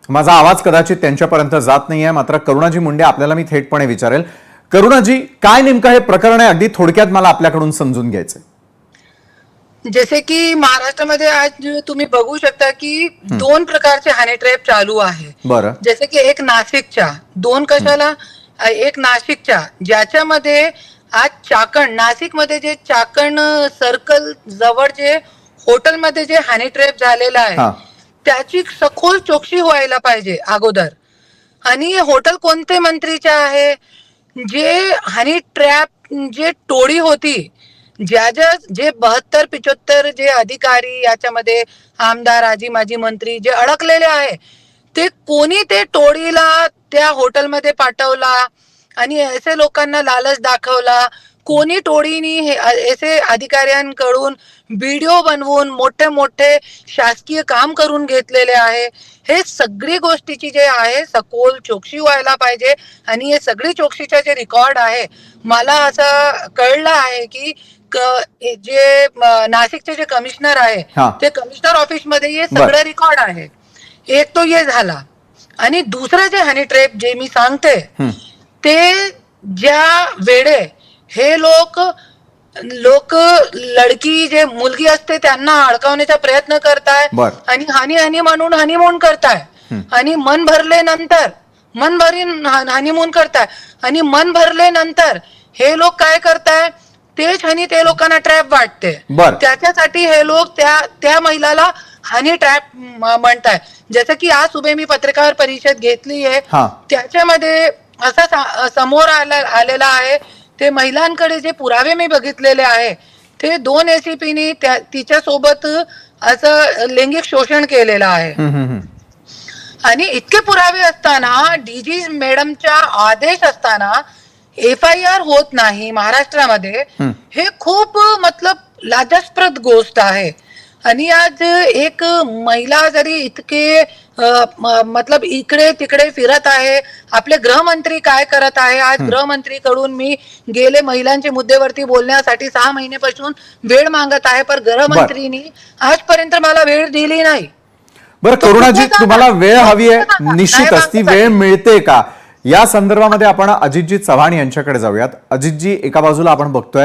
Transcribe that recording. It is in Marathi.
माझा आवाज कदाचित त्यांच्यापर्यंत जात नाहीये, मात्र करुणाजी मुंडे आपल्याला मी थेटपणे विचारेल. करुणाजी, काय नेमकं हे प्रकरण आहे, अगदी थोडक्यात मला आपल्याकडून समजून घ्यायचंय. जसे की महाराष्ट्रामध्ये आज तुम्ही बघू शकता की दोन प्रकारचे हनी ट्रॅप चालू आहे. बरं. जसे की एक नाशिकच्या, दोन कशाला, एक नाशिकच्या ज्याच्यामध्ये आज चाकण, नाशिकमध्ये जे चाकण सर्कल जवळ जे हॉटेलमध्ये जे हनी ट्रॅप झालेला आहे त्याची सखोल चौकशी व्हायला पाहिजे अगोदर. आणि हॉटेल कोणते मंत्रीचे आहे, जे हनी ट्रॅप जे टोळी होती, जे 72-75 जे अधिकारी याच्यामध्ये आमदार, आजी माजी मंत्री जे अडकलेले आहे, ते कोणी ते टोळीला त्या हॉटेलमध्ये पाठवला आणि असे लोकांना लालच दाखवला, कोणी टोळीनी असे अधिकाऱ्यांकडून व्हिडिओ बनवून मोठे मोठे शासकीय काम करून घेतलेले आहे. हे सगळी गोष्टीची जे आहे सखोल चौकशी व्हायला पाहिजे. आणि हे सगळी चौकशीचे जे रेकॉर्ड आहे, मला असं कळलं आहे की जे नाशिकचे जे कमिशनर आहे ते कमिशनर ऑफिस मध्ये हे सगळं रेकॉर्ड आहे. एक तो हे झाला. आणि दुसरं जे हनी ट्रॅप जे मी सांगते, ते ज्या वेळे हे लोक लडकी जे मुलगी असते त्यांना अडकवण्याचा प्रयत्न करताय आणि हनी म्हणून हनीमून करताय आणि मन भरल्यानंतर हनीमून करताय आणि मन भरल्यानंतर हे लोक काय करताय, तेच हनी ते लोकांना ट्रॅप वाटते. त्याच्यासाठी हे लोक त्या महिलाला हनी ट्रॅप म्हणताय. जसं की आज सुबह मी पत्रकार परिषद घेतली आहे, त्याच्यामध्ये असा समोर आलेला आहे, ते महिलांकडे जे पुरावे मी बघितलेले आहे, ते 2 ACPनी तिच्या सोबत असं लैंगिक शोषण केलेलं आहे. आणि इतके पुरावे असताना, डीजी मॅडमच्या आदेश असताना FIR होत नाही महाराष्ट्रामध्ये, हे खूप मतलब लाजास्पद गोष्ट आहे. आणि आज एक महिला जरी इतके मतलब इकडे तिकडे फिरत आहे, आपले गृहमंत्री काय करत आहे, आज गृहमंत्रीकडून मी गेले महिलांच्या मुद्द्यावरती बोलण्यासाठी 6 महिन्यापासून वेळ मागत आहे, पण गृहमंत्रीनी आजपर्यंत मला वेळ दिली नाही. बरं करुणाजी, तुम्हाला वेळ हवी आहे, निश्चितच ती वेळ मिळते का, या संदर्भामध्ये आपण अजितजी चव्हाण यांच्याकडे जाऊयात. अजितजी, एका बाजूला आपण बघतोय